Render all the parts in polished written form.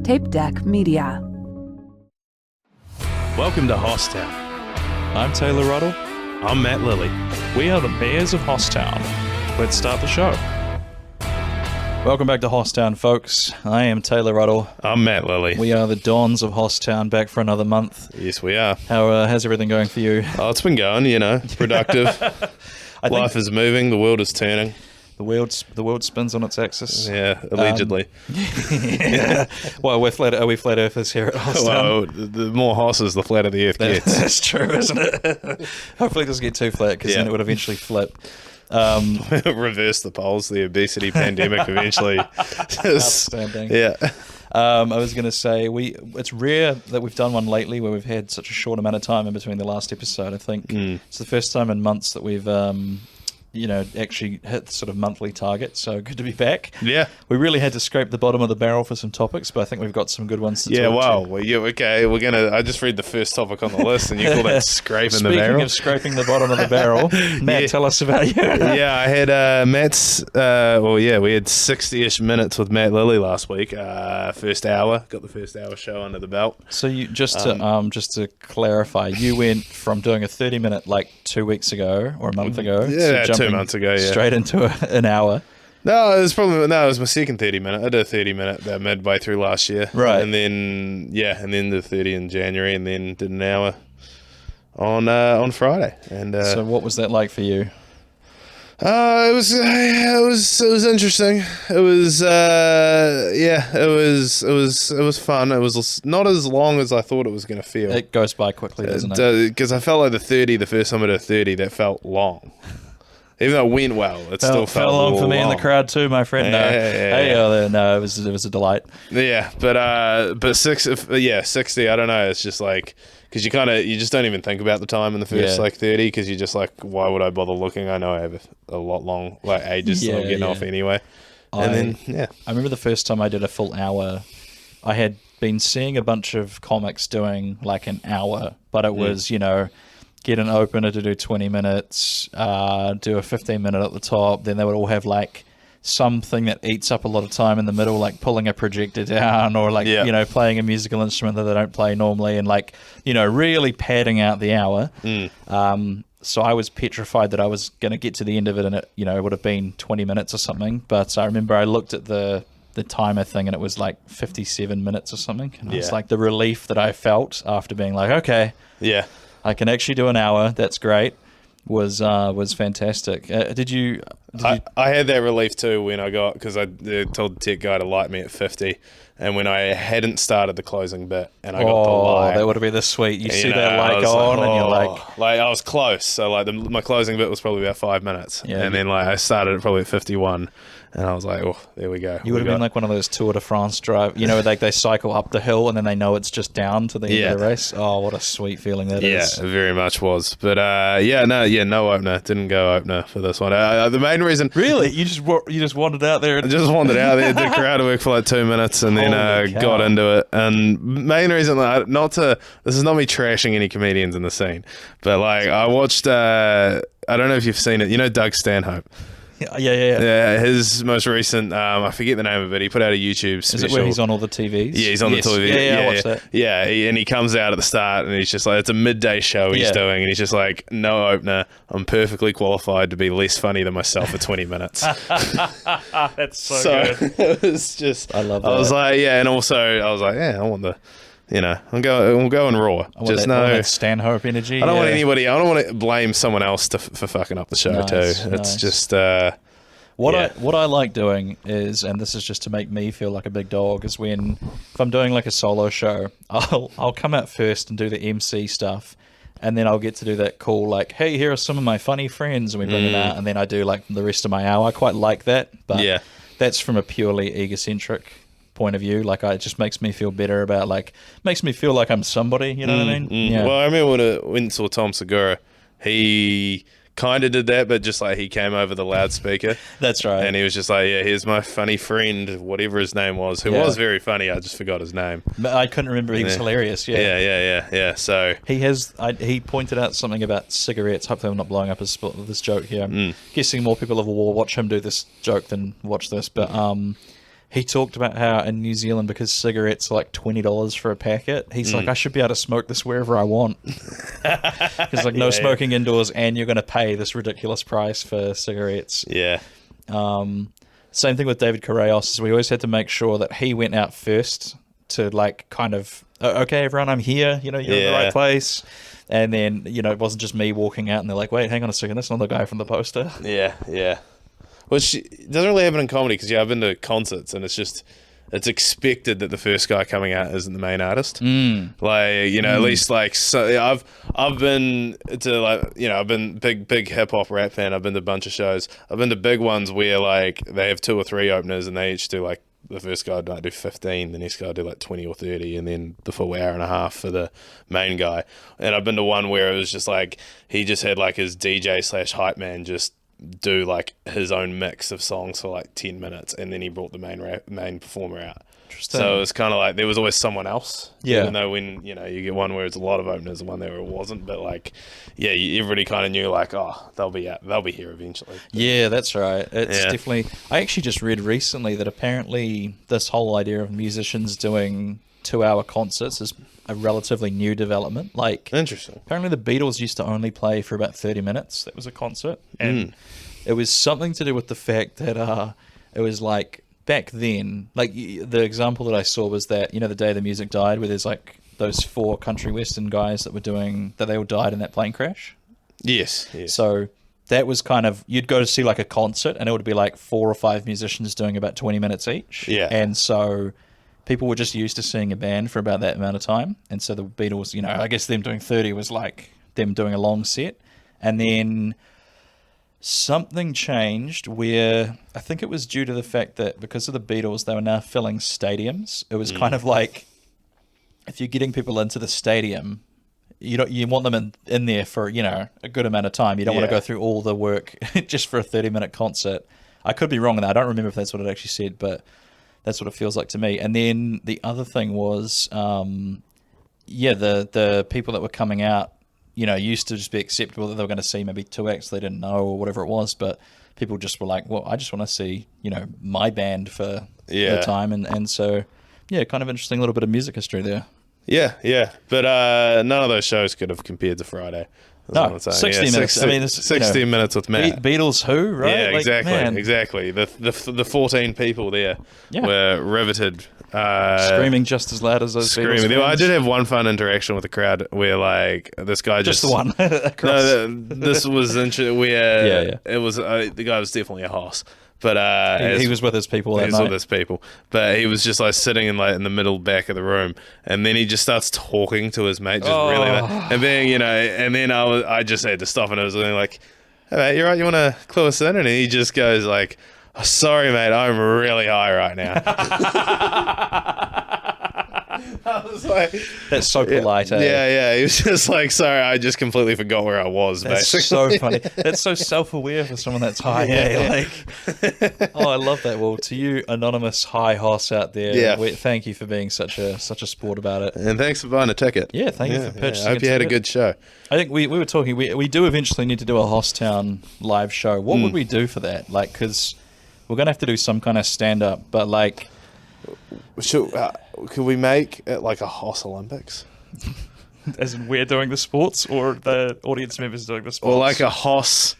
Tape Deck Media. Welcome to Hosstown. I'm Taylor Ruddle. I'm Matt Lilley. We are the Bears of Hosstown. Let's start the show. Welcome back to Hosstown, folks. I am Taylor Ruddle. I'm Matt Lilley. We are the Dons of Hosstown, back for another month. Yes, we are. How's everything going for you? Oh, it's been going, productive. Life is moving, the world is turning. The world spins on its axis. Yeah, allegedly. Yeah. Well, are we flat earthers here at Hosstown? Well, the more hosses, the flatter the earth gets. That's true, isn't it? Hopefully it doesn't get too flat, because then it would eventually flip. Reverse the poles, the obesity pandemic eventually. Outstanding. Yeah. I was going to say, it's rare that we've done one lately where we've had such a short amount of time in between the last episode. I think it's the first time in months that we've actually hit the sort of monthly target, so good to be back. Yeah. We really had to scrape the bottom of the barrel for some topics, but I think we've got some good ones to talk to. Well, yeah, okay, I just read the first topic on the list, and you call that scraping the barrel? Speaking of scraping the bottom of the barrel, Matt, tell us about you. Yeah, I had we had 60-ish minutes with Matt Lilley last week, first hour, got the first hour show under the belt. So you just to clarify, you went from doing a 30-minute like 2 weeks ago, or a month ago, yeah, 2 months ago, straight into an hour. No, it was my second 30-minute. I did a 30-minute about midway through last year, right? And then the 30 in January, and then did an hour on Friday. And so, what was that like for you? It was interesting. It was fun. It was not as long as I thought it was going to feel. It goes by quickly, doesn't it? Because I felt like the 30, the first time I did a 30, that felt long. Even though it went well, it still felt long for me in the crowd too, my friend. No, it was a delight. Yeah, but 60. I don't know. It's just like, because you just don't even think about the time in the first 30, because you're just like, why would I bother looking? I know I have a lot long ages till I'm getting off anyway. I remember the first time I did a full hour. I had been seeing a bunch of comics doing like an hour, but it was get an opener to do 20 minutes, do a 15-minute at the top. Then they would all have like something that eats up a lot of time in the middle, like pulling a projector down, or like, playing a musical instrument that they don't play normally, and like, really padding out the hour. So I was petrified that I was going to get to the end of it and it, it would have been 20 minutes or something. But I remember I looked at the timer thing and it was like 57 minutes or something. And it's like the relief that I felt after being like, okay. Yeah. I can actually do an hour. That's great. Was fantastic. Did you? I had that relief too when I got, because I told the tech guy to light me at 50, and when I hadn't started the closing bit and I got the light, that would have been the sweet. You see that light go on, and you're like I was close. So like my closing bit was probably about 5 minutes, and then like I started it probably at 51. And I was like, oh, there we go. You would have been like one of those Tour de France drive, like they cycle up the hill and then they know it's just down to the end of the race. Oh, what a sweet feeling that is. Yeah, it very much was. But no opener. Didn't go opener for this one. The main reason... Really? You just wandered out there? I just wandered out there, did crowd work for like 2 minutes, and then got into it. And main reason, this is not me trashing any comedians in the scene, but like I watched, I don't know if you've seen it, Doug Stanhope. Yeah. His most recent, I forget the name of it. He put out a YouTube special. Is it where he's on all the TVs? Yeah, he's on the TV. Yeah, I watched that. Yeah, and he comes out at the start and he's just like, it's a midday show he's doing, and he's just like, no opener. I'm perfectly qualified to be less funny than myself for 20 minutes. That's so good. It was just, I love that. I was like, and also I was like, I want the... I'm going raw. Just that Stanhope energy. I don't want anybody. I don't want to blame someone else for fucking up the show too. It's just what I like doing is, and this is just to make me feel like a big dog, is if I'm doing like a solo show, I'll come out first and do the MC stuff, and then I'll get to do that cool like, hey, here are some of my funny friends, and we bring them out, and then I do like the rest of my hour. I quite like that, but that's from a purely egocentric point of view. Like, it just makes me feel better about, like, makes me feel like I'm somebody, you know what I mean? Well, I remember when I went and saw Tom Segura, he kind of did that, but just like he came over the loudspeaker. That's right. And he was just like, here's my funny friend, whatever his name was, who was very funny. I just forgot his name. I couldn't remember. He was hilarious. Yeah. So he pointed out something about cigarettes. Hopefully I'm not blowing up this joke here. I'm guessing more people will watch him do this joke than watch this, but he talked about how in New Zealand, because cigarettes are like $20 for a packet, he's like, I should be able to smoke this wherever I want. Because like no smoking indoors, and you're going to pay this ridiculous price for cigarettes. Yeah. Same thing with David Correos, is we always had to make sure that he went out first to like kind of, okay, everyone, I'm here, you're in the right place. And then, it wasn't just me walking out and they're like, wait, hang on a second, that's not the guy from the poster. Yeah. Which doesn't really happen in comedy because, I've been to concerts and it's expected that the first guy coming out isn't the main artist. At least like, so I've been to like, I've been big hip hop rap fan. I've been to a bunch of shows. I've been to big ones where like they have 2 or 3 openers and they each do like, the first guy might do 15, the next guy do like 20 or 30, and then the full hour and a half for the main guy. And I've been to one where it was just like, he just had like his DJ / hype man just do like his own mix of songs for like 10 minutes, and then he brought the main performer out. So it's kind of like there was always someone else. Even though when you get one where it's a lot of openers and one where it wasn't, but like everybody kind of knew like, oh, they'll be here eventually. Yeah, that's right. It's definitely. I actually just read recently that apparently this whole idea of musicians doing 2-hour concerts is a relatively new development. Like, interesting. Apparently the Beatles used to only play for about 30 minutes. That was a concert, and it was something to do with the fact that it was like, back then, like the example that I saw was that, the day the music died, where there's like those 4 country western guys that they all died in that plane crash. Yes. So that was kind of, you'd go to see like a concert and it would be like 4 or 5 musicians doing about 20 minutes each. Yeah. And so people were just used to seeing a band for about that amount of time. And so the Beatles, I guess them doing 30 was like them doing a long set. And then something changed where I think it was due to the fact that because of the Beatles, they were now filling stadiums. It was kind of like, if you're getting people into the stadium, you want them in there for, a good amount of time. You don't want to go through all the work just for a 30-minute concert. I could be wrong on that. I don't remember if that's what it actually said, but that's what it feels like to me. And then the other thing was, the people that were coming out, used to just be acceptable that they were going to see maybe 2 acts they didn't know or whatever it was, but people just were like, well, I just want to see, my band for the time. And so, kind of interesting little bit of music history there. Yeah. But none of those shows could have compared to Friday. No, 60 minutes. 60 minutes with Matt. Beatles who, right? Yeah, exactly. The 14 people there were riveted. Screaming just as loud as those Beatles fans. I did have one fun interaction with the crowd where like this guy just the one. No, this was interesting. Where it was the guy was definitely a hoss. But he was with his people that night. He was with his people. But he was just like sitting in the middle back of the room, and then he just starts talking to his mate, really loud. And then and then I just had to stop, and I was like, "Hey mate, you right? You want to clue us in?" And he just goes like, "Oh, sorry mate, I'm really high right now." I was like, that's so polite. Yeah. He was just like, sorry, I just completely forgot where I was. That's basically. So funny. That's so self-aware for someone that's high. I love that. Well, to you, anonymous high hoss out there, thank you for being such a sport about it, and thanks for buying a ticket. Yeah, thank you for purchasing. I hope you had a good show. I think we were talking. We do eventually need to do a Hosstown live show. What would we do for that? Like, because we're gonna have to do some kind of stand-up, but like. Could we make it like a Hoss Olympics? As in we're doing the sports, or the audience members doing the sports? Or like a Hoss,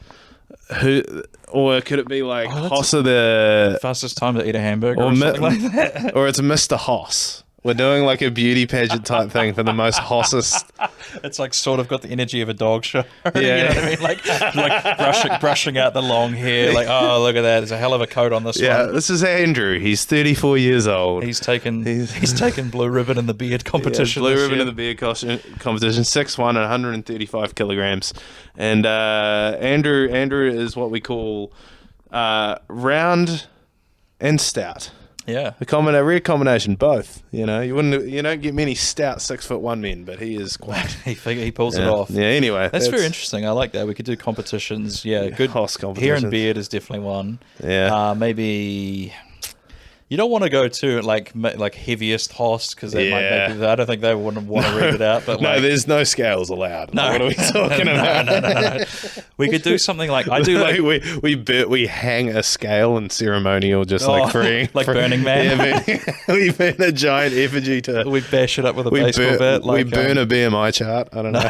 or could it be like Hoss of the fastest time to eat a hamburger, or something like that? Or it's Mr. Hoss. We're doing like a beauty pageant type thing for the most hossest. It's like sort of got the energy of a dog show. You know what I mean? Like brushing out the long hair. Like, oh, look at that. There's a hell of a coat on this one. Yeah, this is Andrew. He's 34 years old. He's taken blue ribbon in the beard competition. Blue ribbon in the beard competition. 6'1" and 135 kilograms. And Andrew is what we call round and stout. Yeah, a rare combination, both. You don't get many stout 6'1" men, but he is quite. he pulls it off. Yeah. Anyway, that's very interesting. I like that. We could do competitions. Yeah, good Hoss competitions. Hair and beard is definitely one. Yeah. Maybe. You don't want to go to like heaviest host because that might make I don't think they wouldn't want to read it out. But no, there's no scales allowed. No, what are we talking about? No. We could do something like I do. Like we hang a scale in ceremonial, just like freeing, like Burning Man. Yeah, we burn a giant effigy to. We bash it up with a baseball bat. We burn a BMI chart. I don't know.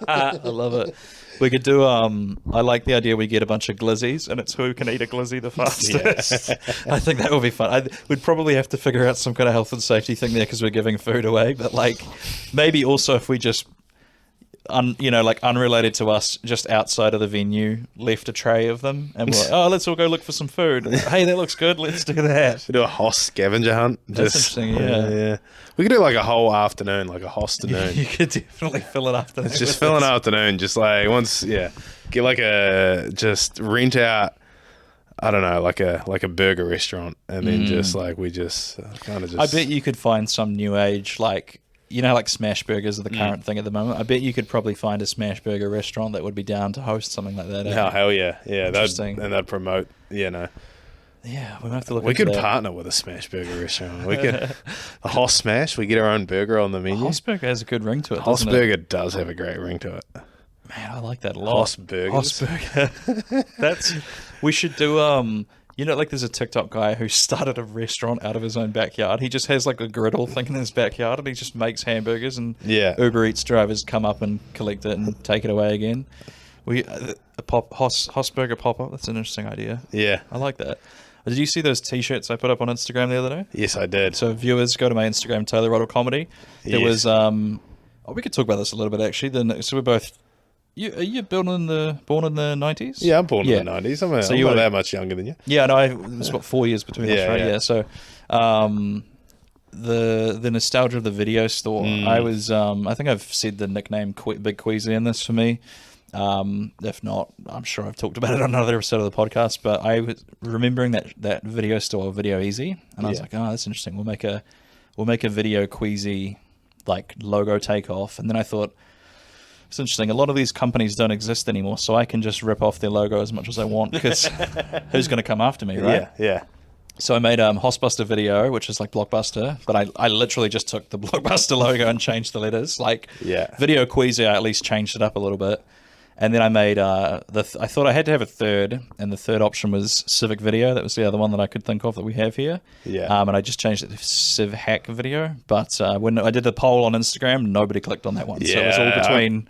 I love it. We could do. I like the idea. We get a bunch of glizzies, and it's who can eat a glizzy the fastest. Yeah. I think that would be fun. We'd probably have to figure out some kind of health and safety thing there because we're giving food away. But like, maybe also if we just, like unrelated to us, just outside of the venue, left a tray of them, and we're like, oh, let's all go look for some food. Hey, that looks good. Let's do that. We do a host scavenger hunt. That's interesting. Yeah. We could do like a whole afternoon, like a hosternoon. You could definitely fill an afternoon. It's just fill an afternoon, just like once, get like just rent out. I don't know, like a burger restaurant, and then just like we just kind of just. I bet you could find some new age like. Like smash burgers are the current thing at the moment. I bet you could probably find a smash burger restaurant that would be down to host something like that. Oh, hell yeah. Interesting. And they'd promote, Yeah, we might have to look. We could partner with a smash burger restaurant. We could a Hoss Smash. We get our own burger on the menu. Hoss burger has a good ring to it. Hoss burger does have a great ring to it. Man, I like that a lot. Hoss burgers. We should do. Like there's a TikTok guy who started a restaurant out of his own backyard. He just has like a griddle thing in his backyard, and he just makes hamburgers. And Uber Eats drivers come up and collect it and take it away again. Hoss burger pop up. That's an interesting idea. Yeah, I like that. Did you see those T-shirts I put up on Instagram the other day? Yes, I did. So viewers, go to my Instagram, Taylor Ruddle Comedy. There was we could talk about this a little bit actually. So we're both. Are you born in the 90s? Yeah, I'm born in the 90s. I'm not that much younger than you. Yeah, no, it's about 4 years between us, right? Yeah. So, the nostalgia of the video store. I was, I think I've said the nickname Big Queasy in this for me. If not, I'm sure I've talked about it on another episode of the podcast. But I was remembering that video store, Video Easy, and I was like, oh, that's interesting. We'll make a Video Queasy like logo takeoff, and then I thought. It's interesting. A lot of these companies don't exist anymore, so I can just rip off their logo as much as I want because who's going to come after me, right? Yeah. So I made Hossbuster Video, which is like Blockbuster, but I literally just took the Blockbuster logo and changed the letters. Video Queasy, I at least changed it up a little bit. And then I made I thought I had to have a third, and the third option was Civic Video. That was the other one that I could think of that we have here. Yeah. And I just changed it to Civ Hack Video. But when I did the poll on Instagram, nobody clicked on that one. So it was all between.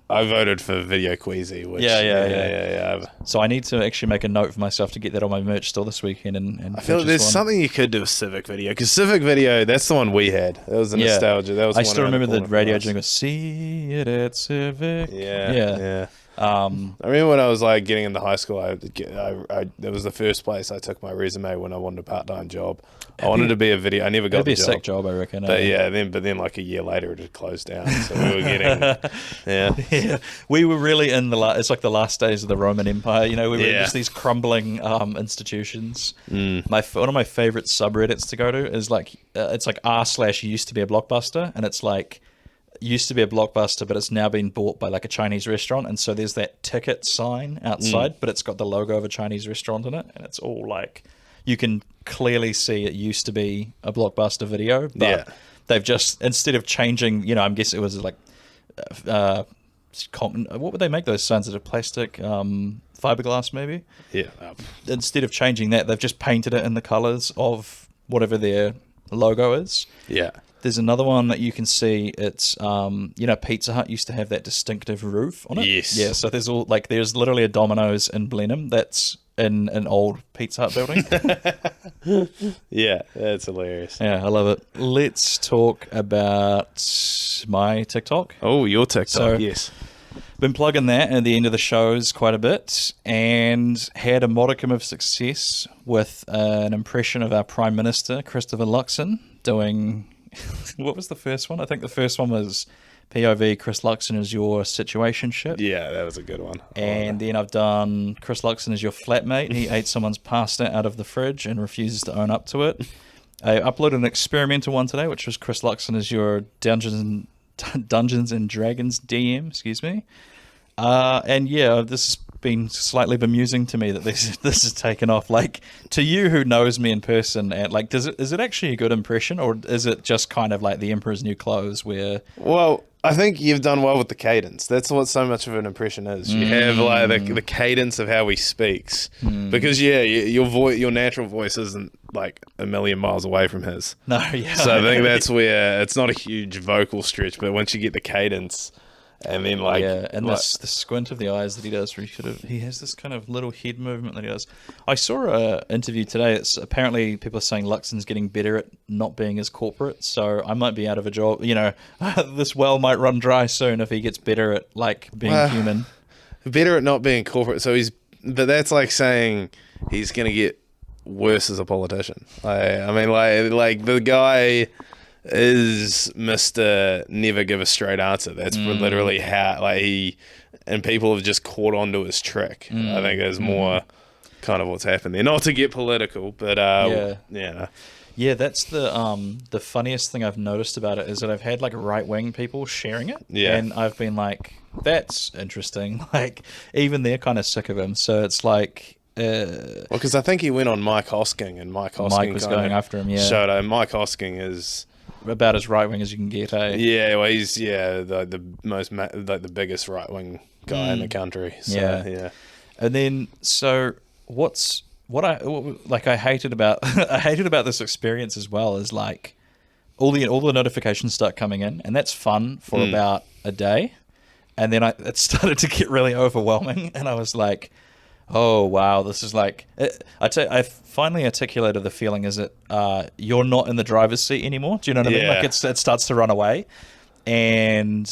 I voted for Video Queasy. Which, yeah. So I need to actually make a note for myself to get that on my merch store this weekend. And I feel like there's something you could do with Civic Video, because Civic Video, that's the one we had. That was the nostalgia. That was. I still remember the radio jingle. See it at Civic. Yeah. I remember when I was like getting into high school, that was the first place I took my resume when I wanted a part-time job. I wanted to be a video. I never got the job. It'd be a sick job, I reckon. But then like a year later it had closed down. So we were getting we were really in it's like the last days of the Roman Empire. We were in just these crumbling institutions. One of my favorite subreddits to go to is like it's like r/used to be a Blockbuster, and it's like. Used to be a Blockbuster, but it's now been bought by like a Chinese restaurant, and so there's that ticket sign outside, but it's got the logo of a Chinese restaurant in it, and it's all like you can clearly see it used to be a Blockbuster Video, but they've just instead of changing, I'm guessing it was like what would they make those signs out of? Plastic, fiberglass, maybe. Instead of changing that, they've just painted it in the colors of whatever their logo is. There's another one that you can see. It's Pizza Hut used to have that distinctive roof on it. Yes. Yeah. So there's literally a Domino's in Blenheim that's in an old Pizza Hut building. Yeah, that's hilarious. Yeah, I love it. Let's talk about my TikTok. Oh, your TikTok. So, yes. Been plugging that at the end of the shows quite a bit, and had a modicum of success with an impression of our Prime Minister, Christopher Luxon, doing. What was the first one? I think the first one was POV, Chris Luxon is your situationship. Yeah, that was a good one. And then I've done Chris Luxon is your flatmate. He ate someone's pasta out of the fridge and refuses to own up to it. I uploaded an experimental one today, which was Chris Luxon is your Dungeons and Dragons DM, excuse me. And this is been slightly bemusing to me that this has taken off. Like, to you who knows me in person, and like, is it actually a good impression, or is it just kind of like the Emperor's New Clothes where? Well, I think you've done well with the cadence. That's what so much of an impression is. You have like the cadence of how he speaks, because your natural voice isn't like a million miles away from his. No, yeah. So I think that's where it's not a huge vocal stretch, but once you get the cadence. And then the squint of the eyes that he does, where he has this kind of little head movement that he does. I saw an interview today. It's apparently people are saying Luxon's getting better at not being as corporate, so I might be out of a job. You know, this well might run dry soon if he gets better at like being human. Better at not being corporate. So but that's like saying he's going to get worse as a politician. I mean, like the guy is Mr. Never Give a Straight Answer. That's literally how and people have just caught on to his trick. I think there's more kind of what's happened there. Not to get political, but yeah, that's the funniest thing I've noticed about it is that I've had like right wing people sharing it, and I've been like, that's interesting. Like even they're kind of sick of him, so it's like. Well, because I think he went on Mike Hosking, and Mike was going after him. Yeah, showed Mike Hosking is about as right wing as you can get. Yeah, well, he's the most the biggest right wing guy in the country. So, yeah. And then I hated about this experience as well is like all the notifications start coming in, and that's fun for about a day, and then it started to get really overwhelming, and I was like, oh wow, this is like I finally articulated the feeling is that you're not in the driver's seat anymore. Do you know what I mean? Like it starts to run away, and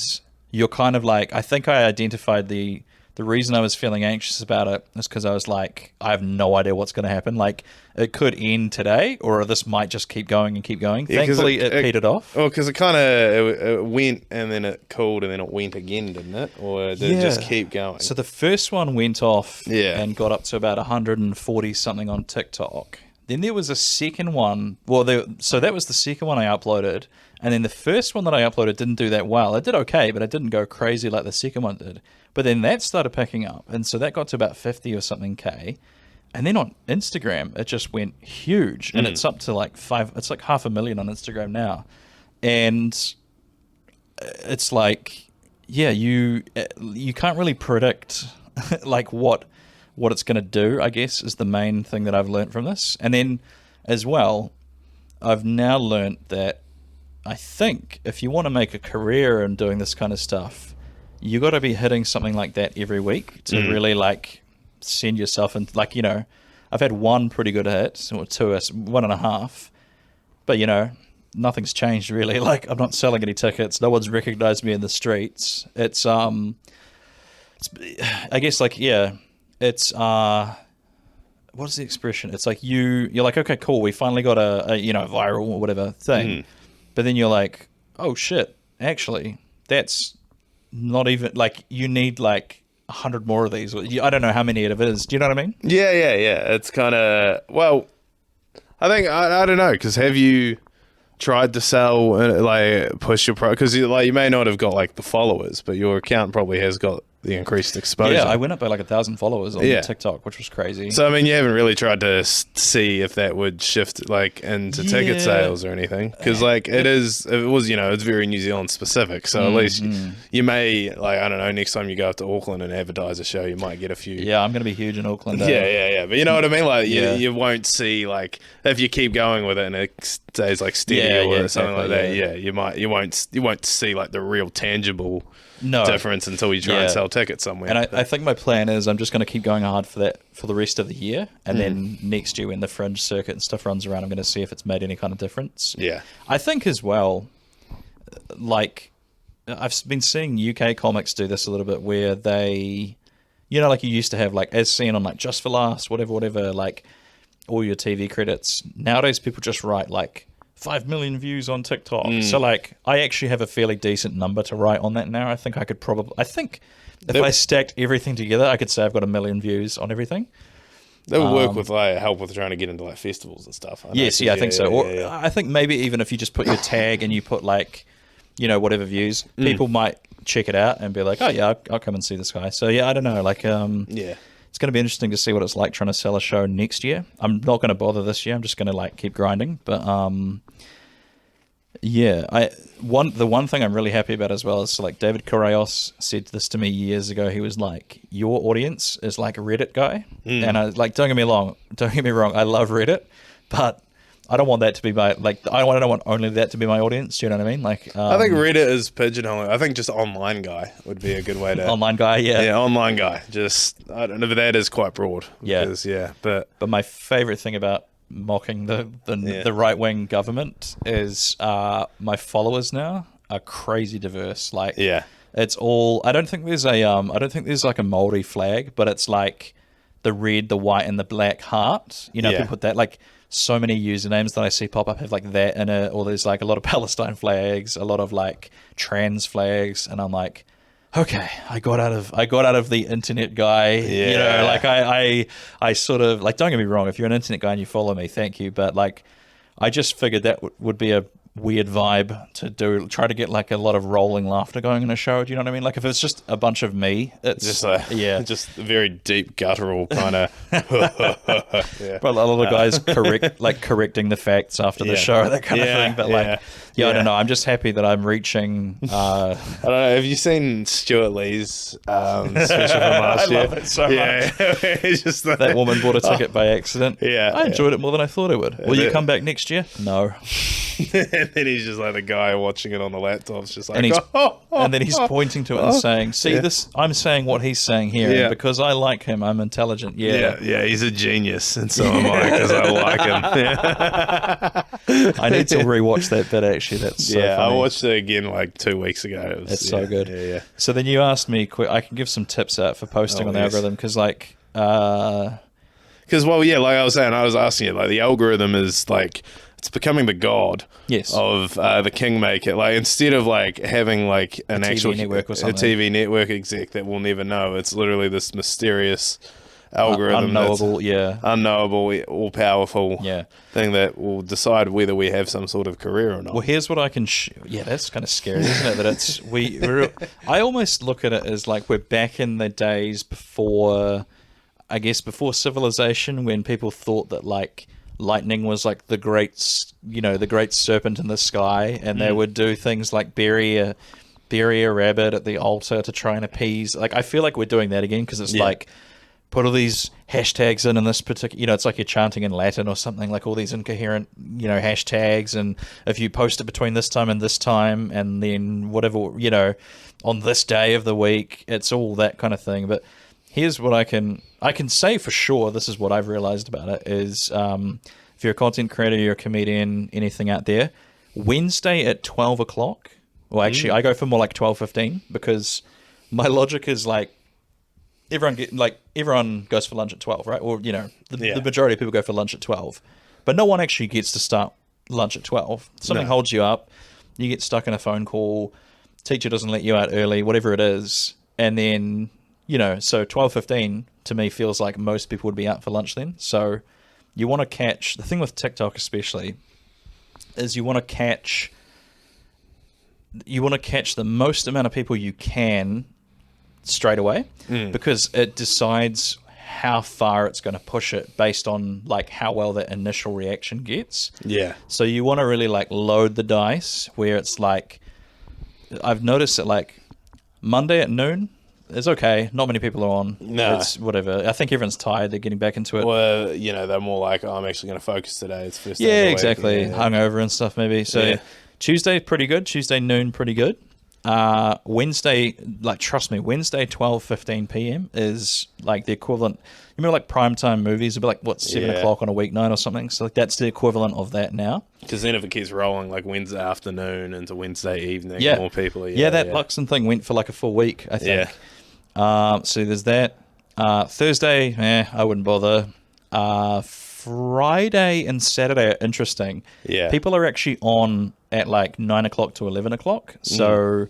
you're kind of like, I think I identified the reason I was feeling anxious about it is because I was like, I have no idea what's going to happen. Like it could end today, or this might just keep going and keep going. Thankfully, it petered off. Well, because it went and then it cooled and then it went again, didn't it? Or did it just keep going? So the first one went off and got up to about 140 something on TikTok. Then there was a second one. So that was the second one I uploaded. And then the first one that I uploaded didn't do that well. It did okay, but it didn't go crazy like the second one did. But then that started picking up. And so that got to about 50 or something K. And then on Instagram, it just went huge. And it's up to like it's like 500,000 on Instagram now. And it's like, you can't really predict like what it's going to do, I guess, is the main thing that I've learned from this. And then as well, I've now learned that I think if you want to make a career in doing this kind of stuff, you got to be hitting something like that every week to really like send yourself in. Like, you know, I've had one pretty good hit, or two, 1.5, but you know, nothing's changed really. Like I'm not selling any tickets. No one's recognized me in the streets. It's I guess like, it's what is the expression? It's like you're like, okay, cool, we finally got a viral or whatever thing. But then you're like, oh shit, actually, that's not even like, you need like 100 more of these. I don't know how many it is. Do you know what I mean? Yeah. It's kind of, well, I think, I don't know, because have you tried to sell, like push your because you may not have got like the followers, but your account probably has got the increased exposure. Yeah, I went up by like 1,000 followers on TikTok, which was crazy. So I mean, you haven't really tried to see if that would shift like into ticket sales or anything, because like it's very New Zealand specific. So at least you may, like, I don't know, next time you go up to Auckland and advertise a show, you might get a few. Yeah, I'm going to be huge in Auckland. Yeah. But you know what I mean? Like you won't see, like, if you keep going with it and it stays like steady or something like that. Yeah, you won't see like the real tangible difference until you try and sell tickets somewhere. And I think my plan is I'm just going to keep going hard for that for the rest of the year, and then next year when the fringe circuit and stuff runs around, I'm going to see if it's made any kind of difference. Yeah, I think as well, like I've been seeing UK comics do this a little bit, where they, like you used to have, like, as seen on like Just for Laughs, whatever, like all your TV credits. Nowadays people just write like 5 million views on TikTok. So like I actually have a fairly decent number to write on that now. I think if I stacked everything together, I could say I've got 1 million views on everything. That would work with like help with trying to get into like festivals and stuff. I think so. I think maybe even if you just put your tag and you put like, whatever views, people might check it out and be like, oh yeah, I'll come and see this guy. So yeah, I don't know, like Yeah. it's going to be interesting to see what it's like trying to sell a show next year. I'm not going to bother this year. I'm just going to like keep grinding. But yeah, the one thing I'm really happy about as well is like David Corrales said this to me years ago. He was like, your audience is like a Reddit guy. And I like, don't get me wrong, I love Reddit, but I don't want that to be my, like, I don't want only that to be my audience. Do you know what I mean? Like, I think Reddit is pigeonholing. I think just online guy would be a good way to. Online guy, yeah. Yeah, online guy. Just, I don't know, but that is quite broad. Yeah. Because, yeah, but my favorite thing about mocking the right wing government is my followers now are crazy diverse. Like, yeah, it's all. I don't think there's like a Māori flag, but it's like the red, the white, and the black heart. You know, Yeah. people put that like. So many usernames that I see pop up have like that in it, or there's like a lot of Palestine flags, a lot of like trans flags, and I'm like, okay, I got out of the internet guy. Yeah. You know, like I sort of like, don't get me wrong, if you're an internet guy and you follow me, thank you, but like I just figured that would be a weird vibe to try to get like a lot of rolling laughter going in a show. Do you know what I mean? Like if it's just a bunch of me, it's just just a very deep guttural kind of. Yeah. But a lot of the guys correcting the facts after the show, that kind of thing. But I don't know. I'm just happy that I'm reaching. I don't know. Have you seen Stuart Lee's special from last year? I love it so much. It's just That woman bought a ticket by accident. Yeah, I enjoyed it more than I thought I would. Will you come back next year? No. And then he's just like the guy watching it on the laptop's just like, and then he's pointing to it and saying, "See this? I'm saying what he's saying here, and because I like him, I'm intelligent." Yeah, he's a genius, and so am I because I like him. I need to rewatch that bit. Actually, that's so funny. I watched it again like 2 weeks ago. It's so good. Yeah. So then you asked me, I can give some tips out for posting on the algorithm because, like, like I was saying, I was asking you, like the algorithm is like. It's becoming the god of the kingmaker. Like instead of like having like an actual network or something. a TV network exec that we'll never know, it's literally this mysterious algorithm, unknowable, all powerful thing that will decide whether we have some sort of career or not. Well, here's what I can. That's kind of scary, isn't it? That it's I almost look at it as like we're back in the days before civilization, when people thought that like. Lightning was like the great serpent in the sky, and they would do things like bury a rabbit at the altar to try and appease. Like I feel like we're doing that again because it's like put all these hashtags in this particular. It's like you're chanting in Latin or something, like all these incoherent hashtags, and if you post it between this time and then whatever on this day of the week, it's all that kind of thing. But here's what I can say for sure. This is what I've realized about it is if you're a content creator, you're a comedian, anything out there, Wednesday at 12 o'clock, well, actually, I go for more like 12:15 because my logic is like everyone goes for lunch at 12, right? Or, the majority of people go for lunch at 12, but no one actually gets to start lunch at 12. Something holds you up, you get stuck in a phone call, teacher doesn't let you out early, whatever it is, and then... so 12:15 to me feels like most people would be out for lunch then. So you want to catch, the thing with TikTok especially, is you want to catch the most amount of people you can straight away because it decides how far it's going to push it based on like how well that initial reaction gets. Yeah. So you want to really like load the dice where it's like, I've noticed that like Monday at noon, it's okay. Not many people are on. No. It's whatever. I think everyone's tired. They're getting back into it. Well, they're more like, I'm actually going to focus today. It's first day of the week. Exactly. Hungover and stuff maybe. So Tuesday, pretty good. Tuesday noon, pretty good. Wednesday, like, trust me, Wednesday 12:15 p.m. is like the equivalent. You remember like primetime movies would be like, 7 o'clock on a weeknight or something? So like that's the equivalent of that now. Because then if it keeps rolling like Wednesday afternoon into Wednesday evening, more people. That Luxon thing went for like a full week, I think. So there's that. Thursday, I wouldn't bother. Friday and Saturday are interesting. Yeah. People are actually on at like 9 o'clock to 11 o'clock. So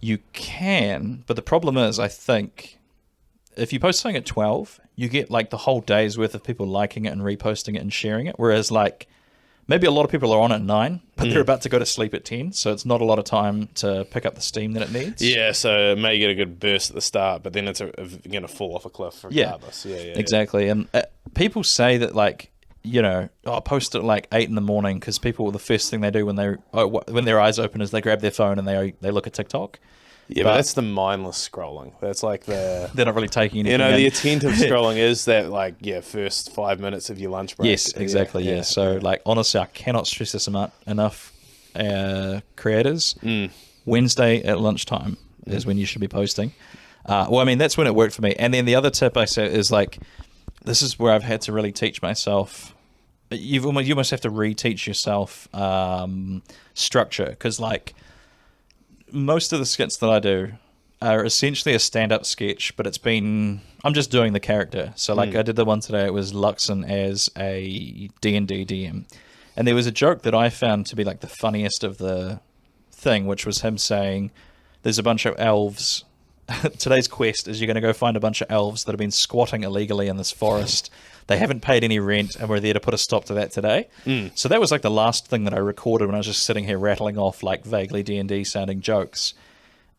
you can, but the problem is, I think, if you post something at 12, you get like the whole day's worth of people liking it and reposting it and sharing it. Whereas like maybe a lot of people are on at 9, but they're about to go to sleep at 10, so it's not a lot of time to pick up the steam that it needs. Yeah, so it may get a good burst at the start, but then it's going to fall off a cliff regardless. Yeah, exactly. And people say that, like, you know, I post at like 8 in the morning because people, the first thing they do when their eyes open is they grab their phone and they look at TikTok. Yeah, but that's the mindless scrolling. That's like they're not really taking anything. You know, in. the attentive scrolling is that, like, first 5 minutes of your lunch break. Yes, exactly. Yeah. So, like, honestly, I cannot stress this enough. Creators, Wednesday at lunchtime is when you should be posting. Well, I mean, that's when it worked for me. And then the other tip I say is, like, this is where I've had to really teach myself. You almost have to reteach yourself structure, because, like, most of the skits that I do are essentially a stand-up sketch, but I'm just doing the character. So, like, I did the one today, it was Luxon as a D&D DM. And there was a joke that I found to be, like, the funniest of the thing, which was him saying, there's a bunch of elves. Today's quest is you're going to go find a bunch of elves that have been squatting illegally in this forest. They haven't paid any rent, and we're there to put a stop to that today. So that was like the last thing that I recorded when I was just sitting here rattling off like vaguely D&D sounding jokes.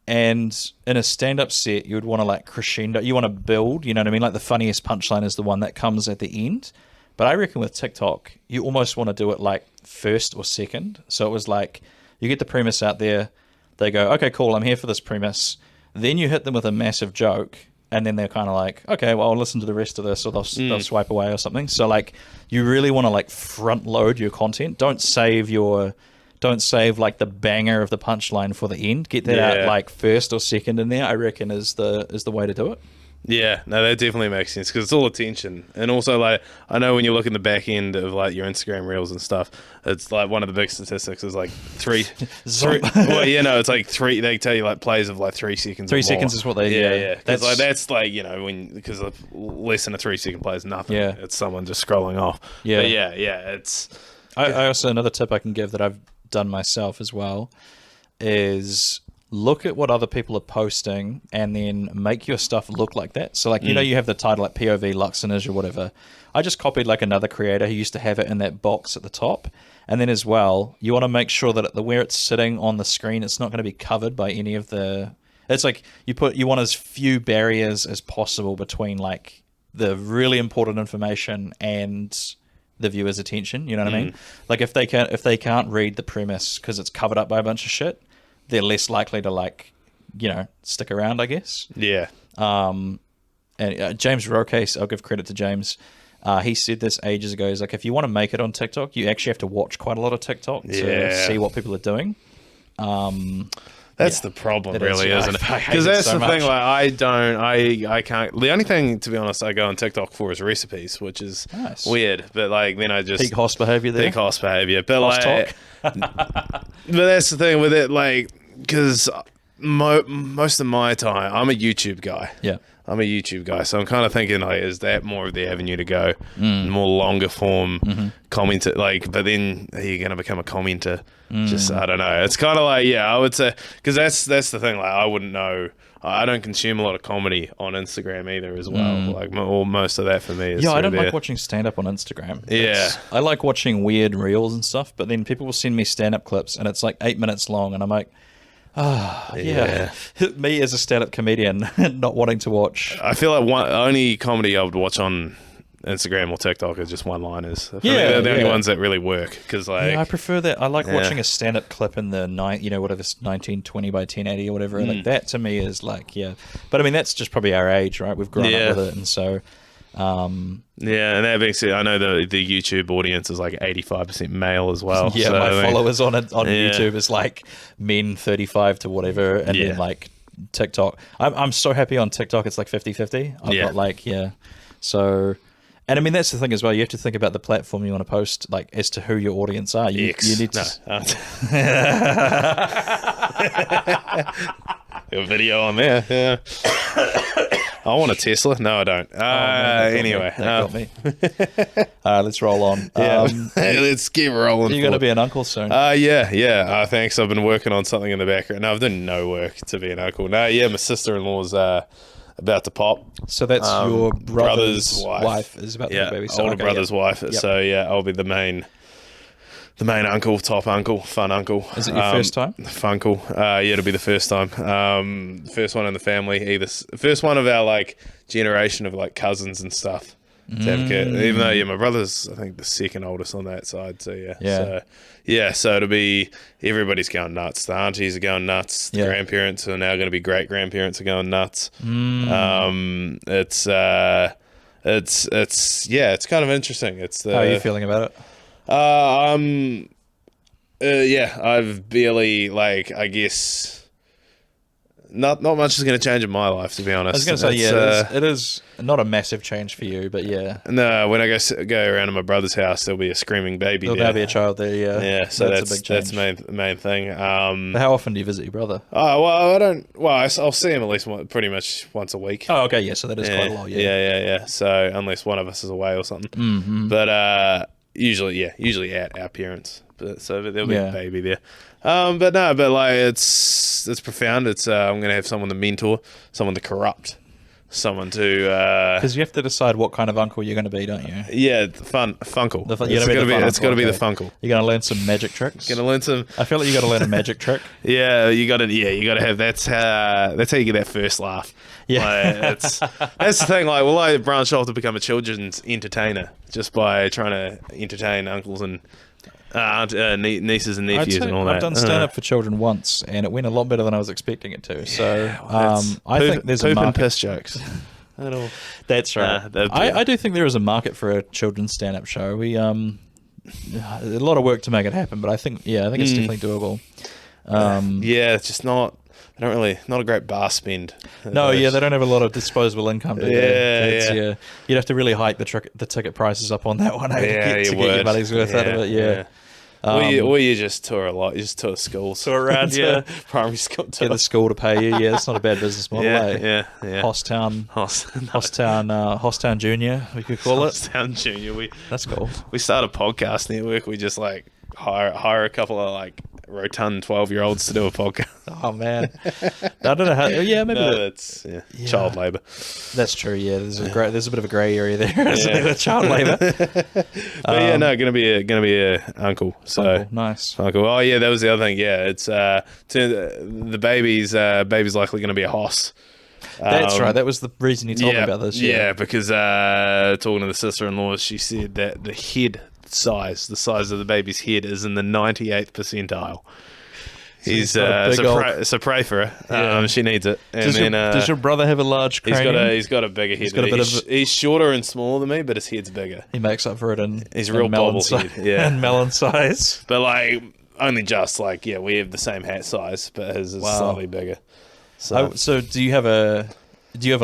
And in a stand-up set, you would want to like crescendo. You want to build, you know what I mean? Like the funniest punchline is the one that comes at the end. But I reckon with TikTok, you almost want to do it like first or second. So it was like you get the premise out there. They go, okay, cool, I'm here for this premise. Then you hit them with a massive joke. And then they're kind of like, okay, well, I'll listen to the rest of this, or they'll swipe away or something. So, like, you really want to, like, front load your content. Don't save like the banger of the punchline for the end. Get that out like first or second in there, I reckon is the way to do it. Yeah, no, that definitely makes sense, because it's all attention. And also, like, I know when you look in the back end of, like, your Instagram reels and stuff, it's like one of the big statistics is like three well, you know, it's like they tell you like plays of like 3 seconds. 3 seconds is what they that's like, you know, because less than a 3 second play is nothing. Yeah, it's someone just scrolling off. Yeah, but it's. I also, another tip I can give that I've done myself as well is look at what other people are posting and then make your stuff look like that. So, like, you know, you have the title like POV Luxonage or whatever. I just copied like another creator who used to have it in that box at the top. And then as well, you want to make sure that where it's sitting on the screen, it's not going to be covered by any of the... It's like you want as few barriers as possible between like the really important information and the viewer's attention. You know what I mean? Like if they can't read the premise because it's covered up by a bunch of shit, they're less likely to, like, you know, stick around, I guess. Yeah. And James Rocase, I'll give credit to James. He said this ages ago. He's like, if you want to make it on TikTok, you actually have to watch quite a lot of TikTok to see what people are doing. That's the problem, really, isn't it? Because that's the thing. Like, I can't. The only thing, to be honest, I go on TikTok for is recipes, which is weird. But like, then I just peak host behavior there. Peak host behavior, but host like, but that's the thing with it. Like, because most of my time, I'm a YouTube guy. Yeah. I'm a YouTube guy, so I'm kind of thinking, like, is that more of the avenue to go? More longer form commenter, like, but then are you going to become a commenter? Just, I don't know. It's kind of like, I would say, because that's the thing, like, I wouldn't know. I don't consume a lot of comedy on Instagram either as well. Like, most of that for me is I don't like watching stand-up on Instagram. I like watching weird reels and stuff, but then people will send me stand-up clips, and it's like 8 minutes long, and I'm like, me as a stand-up comedian not wanting to watch. I feel like only comedy I would watch on Instagram or TikTok is just one-liners. They're the only ones that really work, because like I prefer that. I like watching a stand-up clip in the whatever 1920 by 1080 or whatever. Like that to me is like but I mean that's just probably our age, right? We've grown up with it, and so and that being said, I know the YouTube audience is like 85% male as well. So my followers on YouTube is like men 35 to whatever, and then like TikTok. I'm so happy on TikTok. It's like 50-50. I've got like so. And I mean, that's the thing as well. You have to think about the platform you want to post, like, as to who your audience are. You need to... A video on there, I want a Tesla. No, I don't. Anyway. That got me. Let's roll on. Let's keep rolling. You're going to be an uncle soon. Thanks. I've been working on something in the background. No, I've done no work to be an uncle. No, my sister-in-law's... about to pop. So that's your brother's wife is about to have a baby. So older brother's wife. Yep. So I'll be the main the main uncle, top uncle, fun uncle. Is it your first time? Funcle. Yeah, it'll be the first time. First one in the family. First one of our like generation of like cousins and stuff. To have a kid. Even though my brother's I think the second oldest on that side. So so it'll be everybody's going nuts. The aunties are going nuts. The grandparents are now going to be great grandparents are going nuts. It's kind of interesting. How are you feeling about it? I've barely I guess not much is going to change in my life, to be honest. I was going to say, it is not a massive change for you, but yeah. No, when I go around to my brother's house, there'll be a screaming baby. There'll be a child there, yeah. Yeah, so that's a big change. That's the main thing. But how often do you visit your brother? Oh, well, I don't. Well, I'll see him at least pretty much once a week. Oh, okay, yeah. So that is quite a lot. Yeah. So unless one of us is away or something, but usually at our parents. But there'll be a baby there. It's profound. It's I'm gonna have someone to mentor, someone to corrupt, someone to because you have to decide what kind of uncle you're going to be, don't you? Yeah, Funcle. It's got to be the Funcle. You're going to learn some magic tricks. Gonna learn some. I feel like you got to learn a magic trick. You got to have. That's how you get that first laugh. Yeah, that's the thing. Like, will I branch off to become a children's entertainer just by trying to entertain uncles and nieces and nephews and all that? I've done stand-up for children once, and it went a lot better than I was expecting it to. So I think there's a market. And piss jokes. That's right. I do think there is a market for a children's stand-up show. We a lot of work to make it happen, but I think it's definitely doable. It's just not. They don't really, not a great bar spend. No, they don't have a lot of disposable income, do they? You'd have to really hike the ticket prices up on that one to get your money's worth out of it. Yeah. Or you just tour a lot. You just tour schools. Tour around, primary school tour. Get the school to pay you. Yeah, that's not a bad business model, Yeah. Hosstown Junior, we could call it. Hosstown Junior. That's cool. We start a podcast network. We just hire a couple of rotund 12-year-olds to do a podcast. Oh man, I don't know how. Yeah, maybe that's child labour. That's true. Yeah, there's a bit of a grey area there. The child labour. But gonna be a uncle. So uncle, nice uncle. Oh yeah, that was the other thing. Yeah, it's the baby's likely gonna be a hoss. That's right. That was the reason you told me about this. Yeah, because talking to the sister-in-law, she said that the size of the baby's head is in the 98th percentile. So pray for her. She needs it. And does your brother have a large cranium? He's got a bigger head. He's shorter and smaller than me, but his head's bigger. He makes up for it in he's a real bobblehead. Yeah, and melon size. But only just we have the same hat size, but his is slightly bigger. So do you have a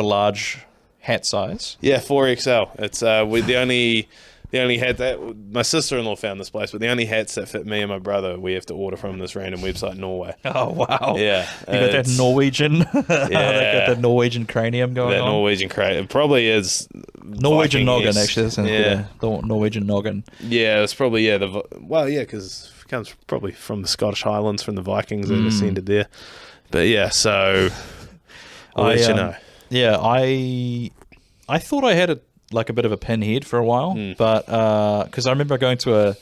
large hat size? Yeah, 4XL. It's the only hat that my sister-in-law found this place, but the only hats that fit me and my brother, we have to order from this random website in Norway. Oh wow! Yeah, you got that Norwegian. They got that Norwegian cranium going on. That Norwegian cranium. It probably is Norwegian noggin. Actually, the Norwegian noggin. Yeah, it's probably because it comes probably from the Scottish Highlands, from the Vikings that ascended there. But so I'll let you know. Yeah, I thought I had a bit of a pinhead for a while, but because I remember going to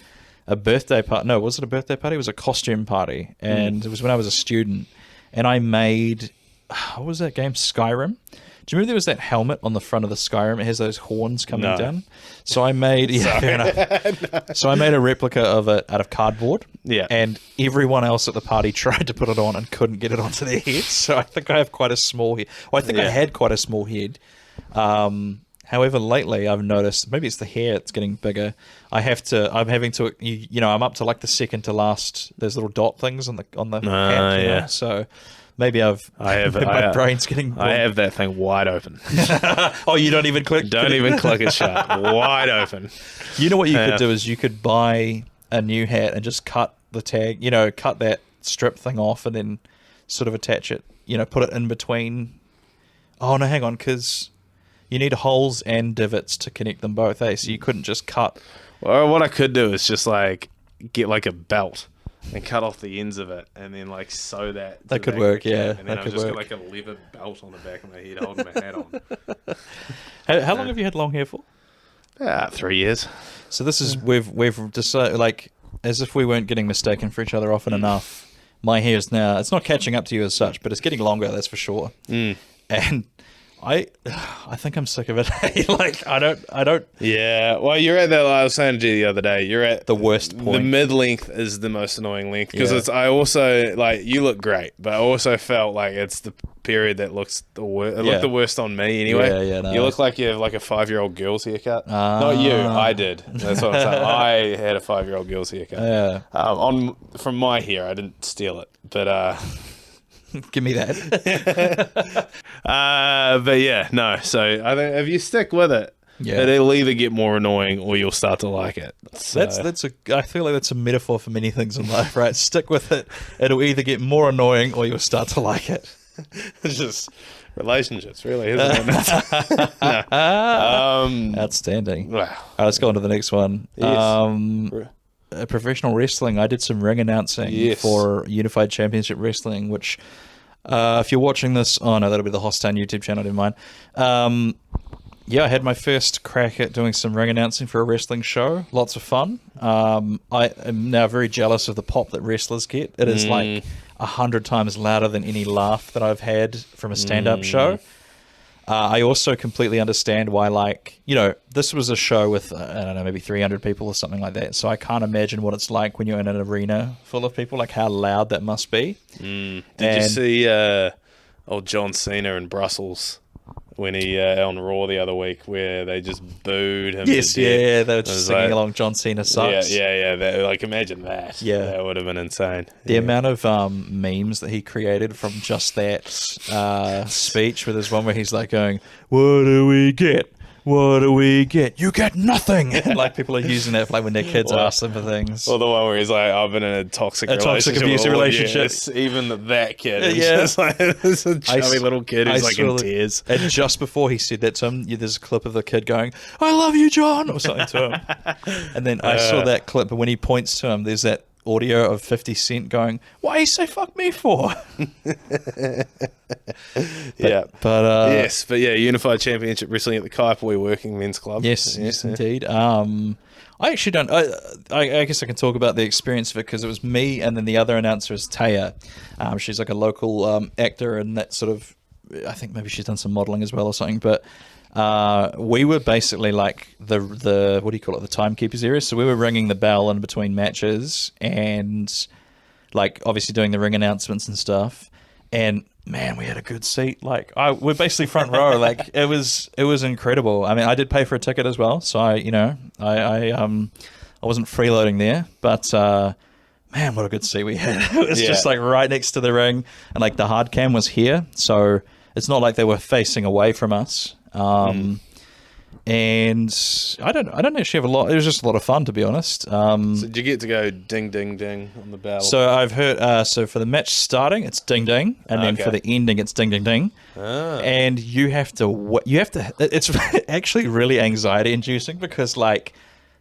a birthday party. No, was it a birthday party? It was a costume party, and it was when I was a student, and I made what was that game? Skyrim. Do you remember there was that helmet on the front of the Skyrim? It has those horns coming down. So I made fair enough. So I made a replica of it out of cardboard. Yeah, and everyone else at the party tried to put it on and couldn't get it onto their head. So I think I have quite a small head. Well, I think I had quite a small head. However, lately I've noticed maybe it's the hair; it's getting bigger. I'm up to the second to last. There's little dot things on the hat. So maybe my brain's getting. I have that thing wide open. Oh, you don't even click. Don't even click it shut. Wide open. You know what you could do is you could buy a new hat and just cut the tag. Cut that strip thing off and then sort of attach it. Put it in between. Oh no, hang on, because you need holes and divots to connect them both, So you couldn't just cut. Well, what I could do is just get a belt and cut off the ends of it and then like sew that. That could work, yeah. And then I've just got like a leather belt on the back of my head holding my hat on. How long have you had long hair for? 3 years. So this is we've decided, like, as if we weren't getting mistaken for each other often enough, my hair's now, it's not catching up to you as such, but it's getting longer, that's for sure. And I think I'm sick of it. Like, I don't. Yeah. Well, you're at that. I was saying to you the other day. You're at the worst point. The mid length is the most annoying length because Yeah. I also like you look great, but I also felt like it's the period that looks the worst. It looked the worst on me anyway. Yeah. No. You look like you have like a 5-year-old girl's haircut. Not you. I did. That's what I'm saying. I had a 5-year-old girl's haircut. Yeah. From my hair, I didn't steal it, but. Give me that. But yeah, no. So I think if you stick with it, it'll either get more annoying or you'll start to like it. So. I feel like that's a metaphor for many things in life, right? Stick with it. It'll either get more annoying or you'll start to like it. It's just relationships, really, isn't it? No. Outstanding. Wow. All right, let's go on to the next one. Yes. Professional wrestling. I did some ring announcing for Unified Championship Wrestling, which if you're watching this, that'll be the Hostan YouTube channel, never mind. I had my first crack at doing some ring announcing for a wrestling show. Lots of fun. I am now very jealous of the pop that wrestlers get. It is like 100 times louder than any laugh that I've had from a stand-up show. I also completely understand why, this was a show with, I don't know, maybe 300 people or something like that. So I can't imagine what it's like when you're in an arena full of people, like how loud that must be. Did you see old John Cena in Brussels when he on Raw the other week where they just booed him? Yes, they were just singing along John Cena sucks. Yeah. Imagine that. Yeah. That would have been insane. The amount of memes that he created from just that speech, with his one where he's like going, "What do we get? What do we get? You get nothing." Like people are using that for like when their kids ask them for things. Or the one where he's like, "I've been in a toxic abusive relationship." Even that kid. It's just like, it's a chubby little kid who's like in tears. And just before he said that to him, there's a clip of the kid going, "I love you, John," or something to him. And then I saw that clip, but when he points to him, there's that audio of 50 Cent going, "Why you say fuck me for?" But Unified Championship Wrestling at the Kaiapoi Working Men's Club. Yes, indeed. I actually don't. I guess I can talk about the experience of it because it was me and then the other announcer is Taya. She's like a local actor and that sort of. I think maybe she's done some modeling as well or something. But we were basically like the what do you call it? The timekeepers area. So we were ringing the bell in between matches and like obviously doing the ring announcements and stuff. And man, we had a good seat. Like we're basically front row. Like it was incredible. I mean, I did pay for a ticket as well, so I wasn't freeloading there, but man, what a good seat we had. It was just like right next to the ring, and like the hard cam was here, so it's not like they were facing away from us. And I don't actually have a lot. It was just a lot of fun, to be honest. So did you get to go ding, ding, ding on the bell? So I've heard. So for the match starting, it's ding, ding, and then for the ending, it's ding, ding, ding. And you have to. It's actually really anxiety inducing because like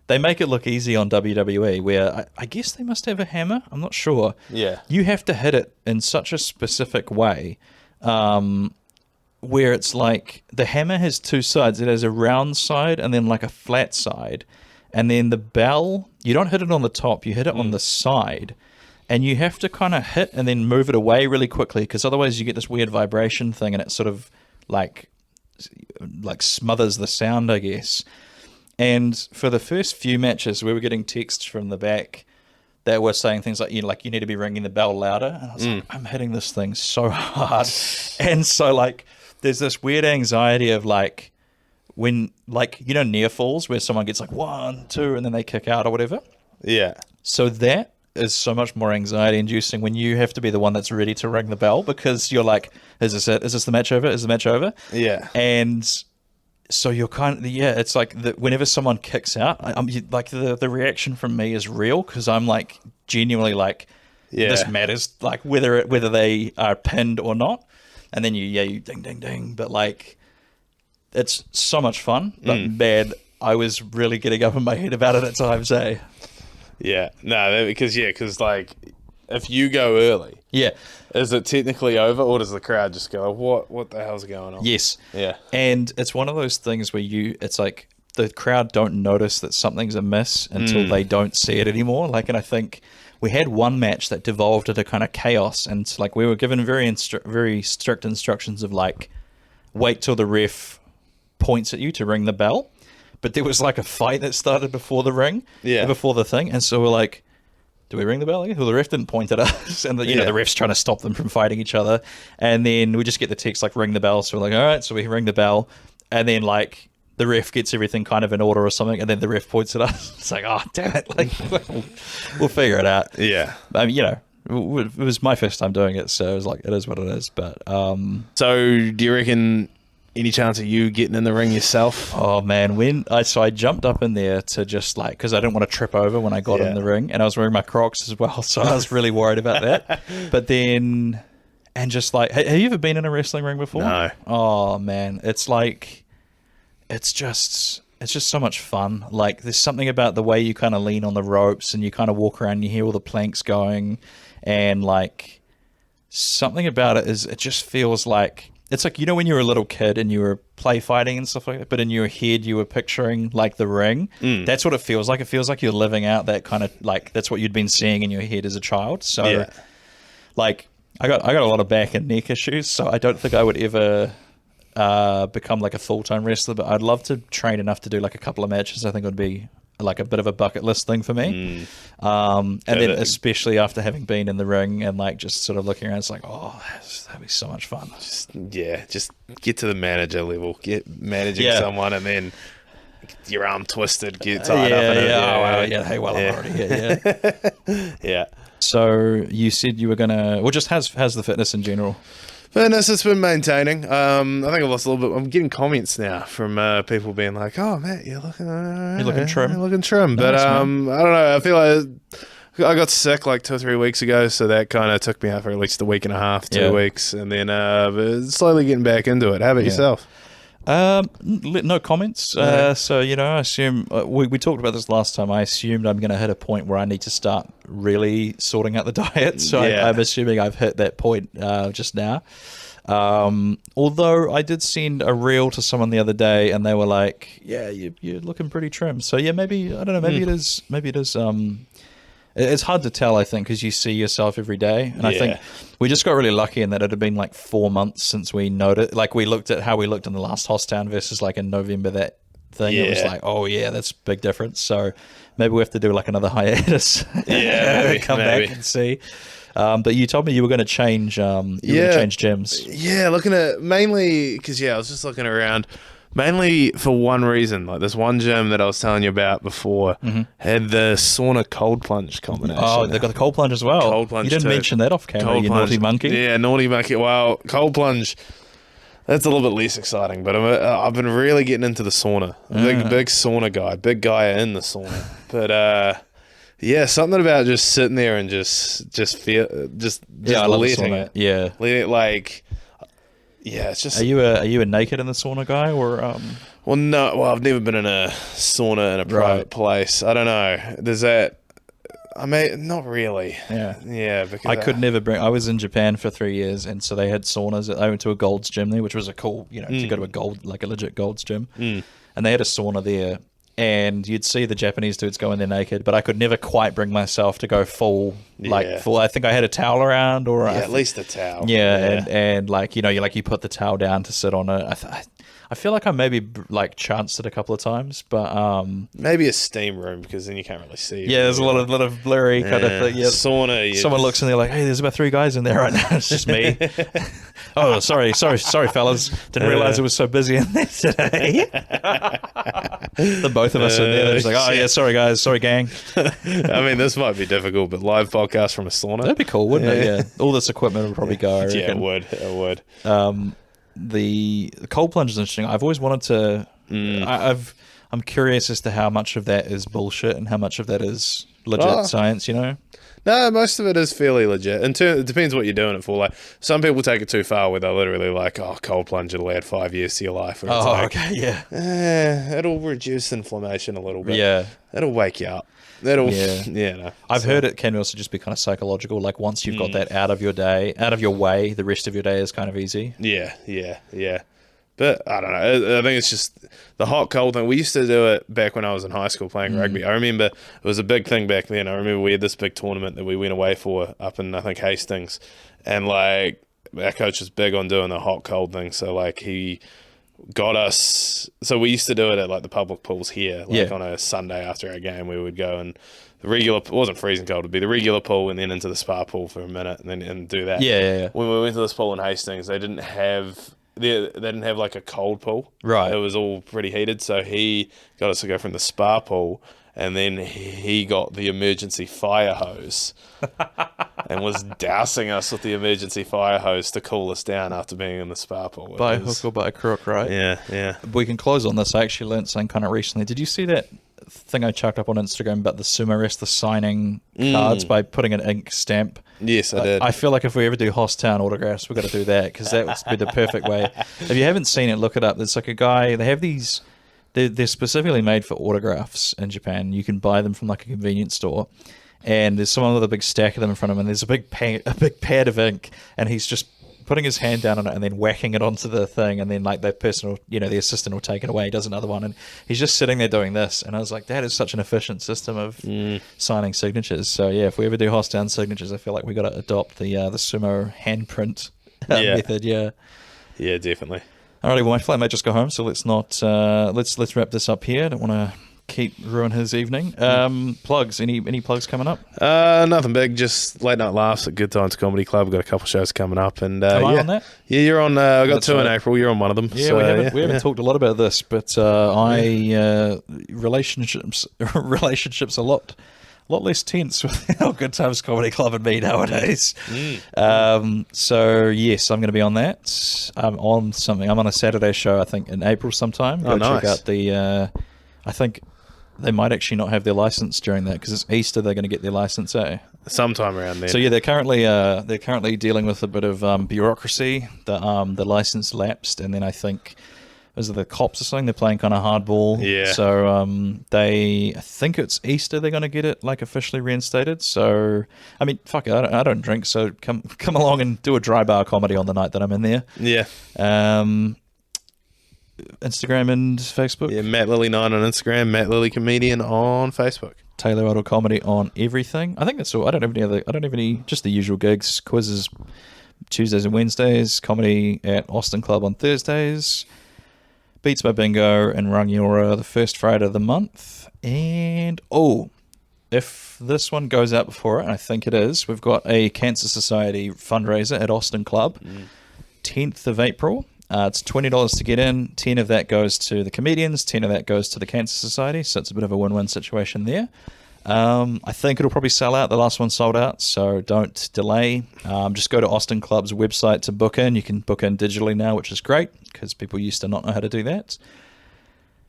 they make it look easy on WWE, where I guess they must have a hammer. I'm not sure. Yeah. You have to hit it in such a specific way. Where it's like the hammer has two sides. It has a round side and then like a flat side. And then the bell, you don't hit it on the top, you hit it on the side. And you have to kind of hit and then move it away really quickly because otherwise you get this weird vibration thing and it sort of like smothers the sound, I guess. And for the first few matches, we were getting texts from the back that were saying things like, you need to be ringing the bell louder. And I was like, I'm hitting this thing so hard. And so like, there's this weird anxiety of like when like near falls where someone gets like 1, 2 and then they kick out or whatever. Yeah. So that is so much more anxiety inducing when you have to be the one that's ready to ring the bell because you're like, is this it? Is this the match over? Is the match over? Yeah. And so you're kind of it's like whenever someone kicks out, like the reaction from me is real because I'm like genuinely like this matters like whether they are pinned or not. And then you ding, ding, ding. But, like, it's so much fun. But, man, I was really getting up in my head about it at times, eh? Yeah. No, because, like, if you go early, is it technically over or does the crowd just go, what the hell's going on? Yes. Yeah. And it's one of those things where it's like, the crowd don't notice that something's amiss until they don't see it anymore. Like, and I think we had one match that devolved into kind of chaos, and it's like we were given very strict instructions of like, wait till the ref points at you to ring the bell. But there was like a fight that started before the ring, before the thing, and so we're like, do we ring the bell again? Well, the ref didn't point at us, and you know, the ref's trying to stop them from fighting each other, and then we just get the text like, ring the bell. So we're like, all right, so we ring the bell, and then like the ref gets everything kind of in order or something, and then the ref points at us. It's like, oh damn it, like we'll figure it out. Yeah, I mean, you know, it was my first time doing it, so it was like, it is what it is. But so do you reckon any chance of you getting in the ring yourself? Oh man, I jumped up in there to just like, because I didn't want to trip over when I got in the ring, and I was wearing my Crocs as well, so I was really worried about that. But then, and just like, have you ever been in a wrestling ring before? No. Oh man, it's like, it's just so much fun. Like, there's something about the way you kind of lean on the ropes and you kind of walk around and you hear all the planks going, and like, something about it is, it just feels like, it's like, you know, when you were a little kid and you were play fighting and stuff like that, but in your head you were picturing like the ring. That's what it feels like. It feels like you're living out that kind of like, that's what you'd been seeing in your head as a child. So like, I got a lot of back and neck issues, so I don't think I would ever become like a full-time wrestler, but I'd love to train enough to do like a couple of matches. I think it would be like a bit of a bucket list thing for me. And then especially after having been in the ring and like just sort of looking around, it's like, oh, that'd be so much fun. Just get to the manager level, get managing someone, and then your arm twisted, get tied up in it. I'm already here. Yeah. So you said you were gonna, well, just how's the fitness in general? Fitness, it's been maintaining. I think I lost a little bit. I'm getting comments now from people being like, "Oh, Matt, you're looking trim." You're looking trim, but I don't know. I feel like I got sick like 2 or 3 weeks ago, so that kind of took me out for at least a week and a half, 2 weeks, and then but slowly getting back into it. How about yourself? No comments. So, you know, I assume we talked about this last time. I assumed I'm going to hit a point where I need to start really sorting out the diet. So I'm assuming I've hit that point just now. Although I did send a reel to someone the other day, and they were like, "Yeah, you're looking pretty trim." So yeah, maybe I don't know. Maybe it is. Maybe it is. It's hard to tell, I think, because you see yourself every day. And I think we just got really lucky in that it had been like 4 months since we noticed. Like, we looked at how we looked in the last Hosstown versus like in November, that thing. It was like, oh yeah, that's a big difference. So maybe we have to do like another hiatus. Come back and see. But you told me you were going to change. You were going to change gyms. Yeah, looking at mainly because I was just looking around. Mainly for one reason, like this one gym that I was telling you about before had the sauna cold plunge combination. Oh, they got the cold plunge as well. Cold plunge. You didn't mention that off camera, you naughty monkey. Yeah, naughty monkey. Well, cold plunge, that's a little bit less exciting, but I've been really getting into the sauna. Big sauna guy, big guy in the sauna. But yeah, something about just sitting there and just feel just I love letting the sauna. it, letting it like. Yeah, it's just. Are you a naked in the sauna guy, or? Well, no. Well, I've never been in a sauna in a private place. I don't know. There's that. I mean, not really. Yeah. Because I could never bring. I was in Japan for 3 years, and so they had saunas. I went to a Gold's gym there, which was a cool, to go to a gold, like a legit Gold's gym, and they had a sauna there. And you'd see the Japanese dudes go in there naked, but I could never quite bring myself to go full. I think I had a towel around, or at least a towel. And like you put the towel down to sit on it. I feel like I maybe like chanced it a couple of times, but maybe a steam room, because then you can't really see. Yeah, there's a lot of blurry kind of thing. Yeah, sauna. Someone looks and they're like, "Hey, there's about 3 guys in there right now." It's just me. Oh, sorry, fellas. Didn't realize it was so busy in there today. The both of us in there. They're just like, "Oh yeah, sorry guys, sorry gang." I mean, this might be difficult, but live podcast from a sauna. That'd be cool, wouldn't it? Yeah, all this equipment would probably go. I reckon. Yeah, it would. The cold plunge is interesting. I've always wanted to. I'm curious as to how much of that is bullshit and how much of that is legit science. No, most of it is fairly legit. It depends what you're doing it for. Like, some people take it too far, where they're literally like, "Oh, cold plunge, it'll add 5 years to your life." Okay, yeah. It'll reduce inflammation a little bit. Yeah, it'll wake you up. I've heard it can also just be kind of psychological. Like, once you've got that out of your way, the rest of your day is kind of easy. Yeah. But I don't know. I think it's just the hot cold thing. We used to do it back when I was in high school playing rugby. I remember it was a big thing back then. I remember we had this big tournament that we went away for up in, I think, Hastings. And like our coach was big on doing the hot cold thing. So like he got us. So we used to do it at like the public pools here. Like on a Sunday after our game, we would go and the regular, it wasn't freezing cold, it'd be the regular pool and then into the spa pool for a minute and do that. Yeah. When we went to this pool in Hastings, they didn't have like a cold pool. Right. It was all pretty heated. So he got us to go from the spa pool, and then he got the emergency fire hose and was dousing us with the emergency fire hose to cool us down after being in the spa pool. By hook or by crook, right? Yeah. We can close on this. I actually learned something kind of recently. Did you see that thing I chucked up on Instagram about the sumo wrestler signing cards by putting an ink stamp? Yes, I did. I feel like if we ever do Hosstown autographs, we've got to do that, because that would be the perfect way. If you haven't seen it, look it up. There's like a guy, they have these, they're specifically made for autographs in Japan. You can buy them from like a convenience store, and there's someone with a big stack of them in front of him, and there's a big pad of ink, and he's just putting his hand down on it and then whacking it onto the thing, and then like the person will, the assistant will take it away, he does another one, and he's just sitting there doing this. And I was like, that is such an efficient system of signing signatures. So yeah, if we ever do Hosstown signatures, I feel like we got to adopt the sumo handprint method. Yeah Definitely. Alrighty, well, my flatmate just got home, so let's not let's wrap this up here. I don't want to ruin his evening. Plugs, any plugs coming up? Nothing big, just late night laughs at Good Times Comedy Club. We've got a couple shows coming up, and Am I on that? Yeah, you're on. I got That's two in right. April. You're on one of them. Yeah, so, we haven't talked a lot about this, but relationships a lot less tense with our Good Times Comedy Club and me nowadays. So yes, I'm going to be on that. I'm on a Saturday show, I think, in April sometime. Go nice. Check out the. I think they might actually not have their license during that, because it's Easter. They're going to get their license, sometime around then. So yeah, they're currently dealing with a bit of bureaucracy. The license lapsed, and then I think the cops or something. They're playing kind of hardball. Yeah. So I think it's Easter. They're going to get it like officially reinstated. So I mean, fuck it. I don't drink, so come along and do a dry bar comedy on the night that I'm in there. Yeah. Instagram and Facebook. Yeah, Matt Lilley 9 on Instagram, Matt Lilley Comedian on Facebook. Taylor Ruddle Comedy on everything. I think that's all. I don't have any, just the usual gigs, quizzes Tuesdays and Wednesdays, comedy at Austin Club on Thursdays, Beats by Bingo and Rangiora the first Friday of the month. And if this one goes out before it, and I think it is, we've got a Cancer Society fundraiser at Austin Club, 10th of April. It's $20 to get in. 10 of that goes to the comedians. 10 of that goes to the Cancer Society. So it's a bit of a win-win situation there. I think it'll probably sell out. The last one sold out, so don't delay. Just go to Austin Club's website to book in. You can book in digitally now, which is great, because people used to not know how to do that.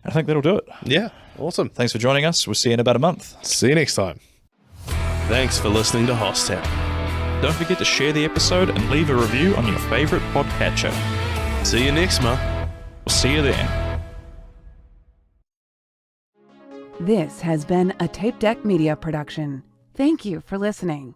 I think that'll do it. Yeah, awesome. Thanks for joining us. We'll see you in about a month. See you next time. Thanks for listening to Hosstown. Don't forget to share the episode and leave a review on your favorite podcatcher. See you next month. We'll see you then. This has been a Tape Deck Media production. Thank you for listening.